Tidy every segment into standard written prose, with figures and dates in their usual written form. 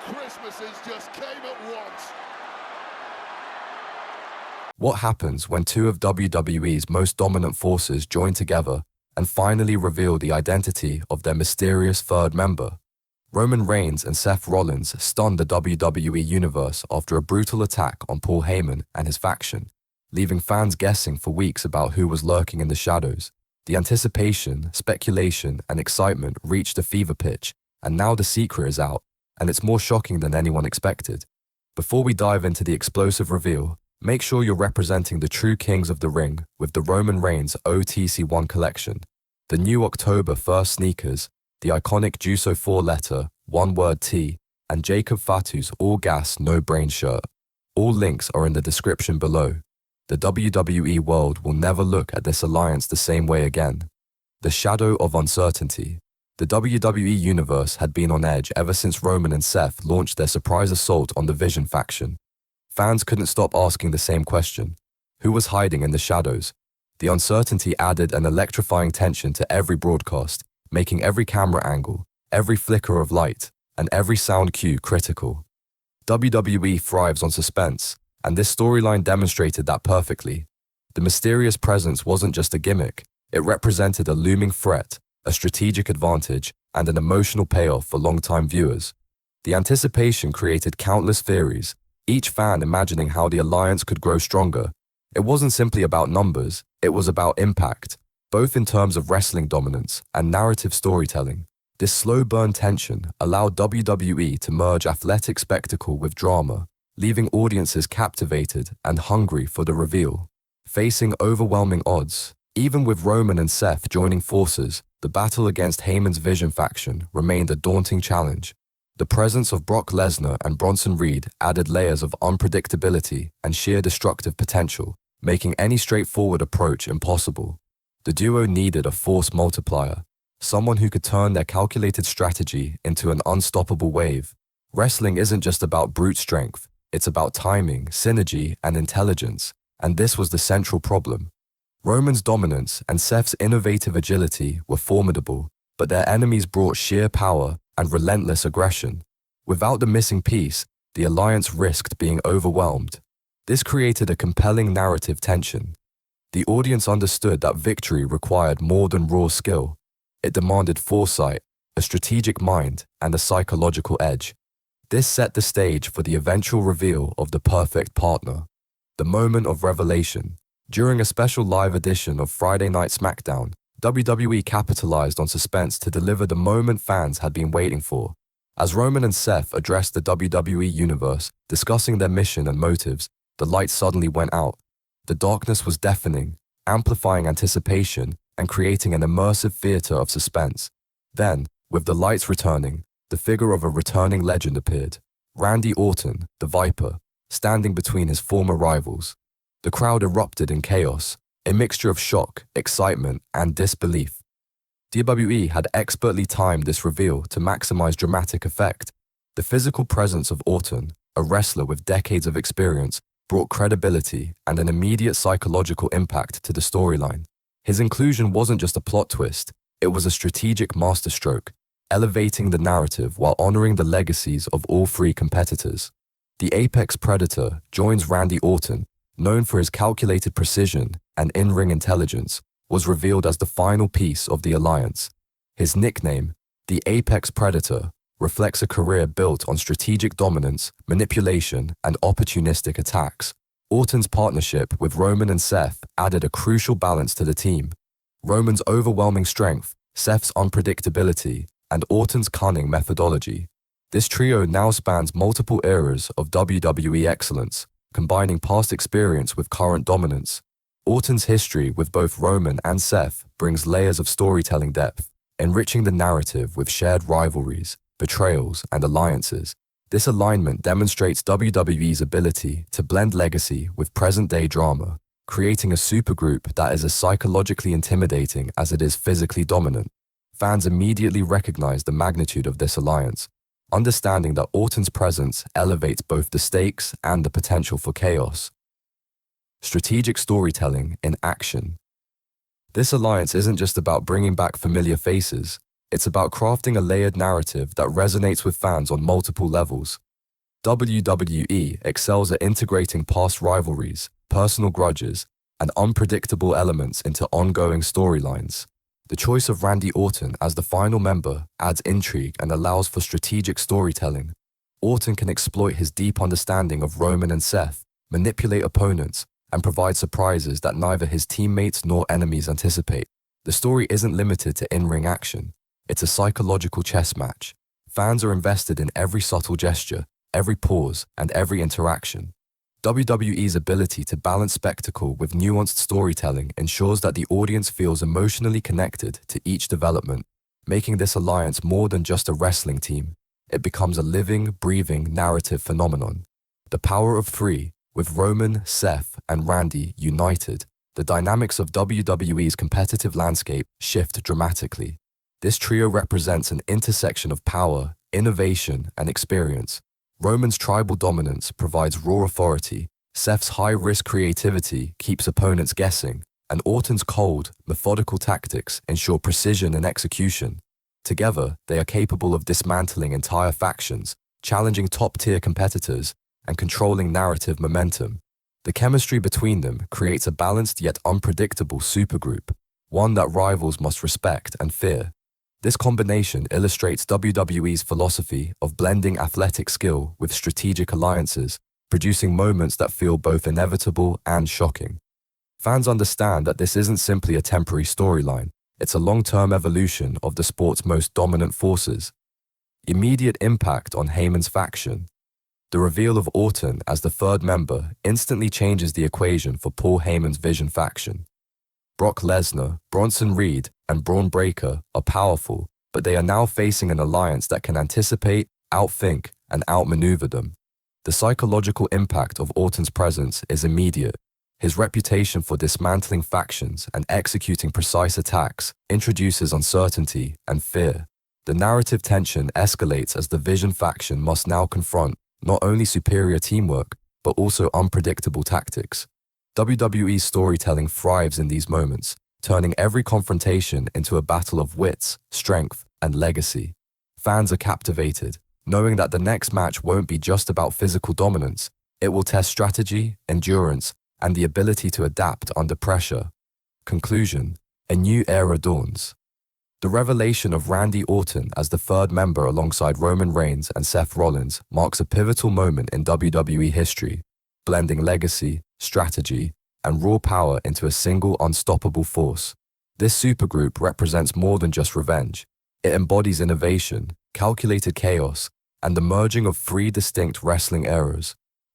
Christmases just came at once. What happens when two of WWE's most dominant forces join together and finally reveal the identity of their mysterious third member? Roman Reigns and Seth Rollins stunned the WWE Universe after a brutal attack on Paul Heyman and his faction, leaving fans guessing for weeks about who was lurking in the shadows. The anticipation, speculation, and excitement reached a fever pitch, and now the secret is out, and it's more shocking than anyone expected. Before we dive into the explosive reveal, make sure you're representing the true kings of the ring with the Roman Reigns OTC1 collection, the new October 1st sneakers, the iconic Juso 4-letter, one-word T, and Jacob Fatu's all-gas, no-brain shirt. All links are in the description below. The WWE world will never look at this alliance the same way again. The shadow of uncertainty. The WWE Universe had been on edge ever since Roman and Seth launched their surprise assault on the Vision faction. Fans couldn't stop asking the same question. Who was hiding in the shadows? The uncertainty added an electrifying tension to every broadcast, making every camera angle, every flicker of light, and every sound cue critical. WWE thrives on suspense, and this storyline demonstrated that perfectly. The mysterious presence wasn't just a gimmick, it represented a looming threat, a strategic advantage, and an emotional payoff for longtime viewers. The anticipation created countless theories, each fan imagining how the alliance could grow stronger. It wasn't simply about numbers, it was about impact, both in terms of wrestling dominance and narrative storytelling. This slow burn tension allowed WWE to merge athletic spectacle with drama, leaving audiences captivated and hungry for the reveal. Facing overwhelming odds, even with Roman and Seth joining forces, the battle against Heyman's Vision faction remained a daunting challenge. The presence of Brock Lesnar and Bronson Reed added layers of unpredictability and sheer destructive potential, making any straightforward approach impossible. The duo needed a force multiplier, someone who could turn their calculated strategy into an unstoppable wave. Wrestling isn't just about brute strength, it's about timing, synergy, and intelligence, and this was the central problem. Roman's dominance and Seth's innovative agility were formidable, but their enemies brought sheer power and relentless aggression. Without the missing piece, the alliance risked being overwhelmed. This created a compelling narrative tension. The audience understood that victory required more than raw skill. It demanded foresight, a strategic mind, and a psychological edge. This set the stage for the eventual reveal of the perfect partner. The moment of revelation. During a special live edition of Friday Night SmackDown, WWE capitalized on suspense to deliver the moment fans had been waiting for. As Roman and Seth addressed the WWE Universe, discussing their mission and motives, the lights suddenly went out. The darkness was deafening, amplifying anticipation and creating an immersive theater of suspense. Then, with the lights returning, the figure of a returning legend appeared. Randy Orton, the Viper, standing between his former rivals. The crowd erupted in chaos, a mixture of shock, excitement, and disbelief. WWE had expertly timed this reveal to maximize dramatic effect. The physical presence of Orton, a wrestler with decades of experience, brought credibility and an immediate psychological impact to the storyline. His inclusion wasn't just a plot twist, it was a strategic masterstroke, elevating the narrative while honoring the legacies of all three competitors. The apex predator joins Randy Orton, known for his calculated precision and in-ring intelligence, was revealed as the final piece of the alliance. His nickname, the Apex Predator, reflects a career built on strategic dominance, manipulation, and opportunistic attacks. Orton's partnership with Roman and Seth added a crucial balance to the team. Roman's overwhelming strength, Seth's unpredictability, and Orton's cunning methodology. This trio now spans multiple eras of WWE excellence, combining past experience with current dominance. Orton's history with both Roman and Seth brings layers of storytelling depth, enriching the narrative with shared rivalries, betrayals, and alliances. This alignment demonstrates WWE's ability to blend legacy with present-day drama, creating a supergroup that is as psychologically intimidating as it is physically dominant. Fans immediately recognize the magnitude of this alliance, understanding that Orton's presence elevates both the stakes and the potential for chaos. Strategic storytelling in action. This alliance isn't just about bringing back familiar faces, It's about crafting a layered narrative that resonates with fans on multiple levels. WWE excels at integrating past rivalries, personal grudges, and unpredictable elements into ongoing storylines. The choice of Randy Orton as the final member adds intrigue and allows for strategic storytelling. Orton can exploit his deep understanding of Roman and Seth, manipulate opponents, and provide surprises that neither his teammates nor enemies anticipate. The story isn't limited to in-ring action. It's a psychological chess match. Fans are invested in every subtle gesture, every pause, and every interaction. WWE's ability to balance spectacle with nuanced storytelling ensures that the audience feels emotionally connected to each development, making this alliance more than just a wrestling team. It becomes a living, breathing narrative phenomenon. The power of three, with Roman, Seth, and Randy united, the dynamics of WWE's competitive landscape shift dramatically. This trio represents an intersection of power, innovation, and experience. Roman's tribal dominance provides raw authority, Seth's high-risk creativity keeps opponents guessing, and Orton's cold, methodical tactics ensure precision and execution. Together, they are capable of dismantling entire factions, challenging top-tier competitors, and controlling narrative momentum. The chemistry between them creates a balanced yet unpredictable supergroup, one that rivals must respect and fear. This combination illustrates WWE's philosophy of blending athletic skill with strategic alliances, producing moments that feel both inevitable and shocking. Fans understand that this isn't simply a temporary storyline, it's a long-term evolution of the sport's most dominant forces. Immediate impact on Heyman's faction. The reveal of Orton as the third member instantly changes the equation for Paul Heyman's Vision faction. Brock Lesnar, Bronson Reed, and Bron Breakker are powerful, but they are now facing an alliance that can anticipate, outthink, and outmaneuver them. The psychological impact of Orton's presence is immediate. His reputation for dismantling factions and executing precise attacks introduces uncertainty and fear. The narrative tension escalates as the Vision faction must now confront not only superior teamwork, but also unpredictable tactics. WWE's storytelling thrives in these moments, turning every confrontation into a battle of wits, strength, and legacy. Fans are captivated, knowing that the next match won't be just about physical dominance. It will test strategy, endurance, and the ability to adapt under pressure. Conclusion: a new era dawns. The revelation of Randy Orton as the third member alongside Roman Reigns and Seth Rollins marks a pivotal moment in WWE history, blending legacy, strategy, and raw power into a single unstoppable force. This supergroup represents more than just revenge. It embodies innovation, calculated chaos, and the merging of three distinct wrestling eras.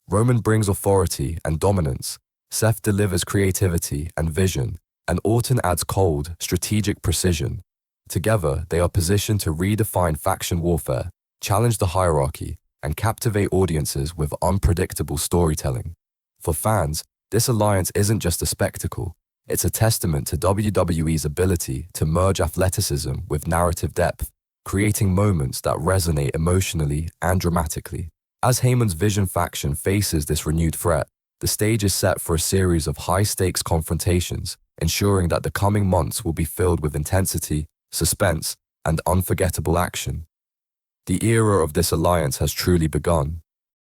Roman brings authority and dominance, Seth delivers creativity and vision, and Orton adds cold, strategic precision. Together, they are positioned to redefine faction warfare, challenge the hierarchy, and captivate audiences with unpredictable storytelling. For fans, this alliance isn't just a spectacle, it's a testament to WWE's ability to merge athleticism with narrative depth, creating moments that resonate emotionally and dramatically. As Heyman's Vision faction faces this renewed threat, the stage is set for a series of high-stakes confrontations, ensuring that the coming months will be filled with intensity, suspense, and unforgettable action. The era of this alliance has truly begun,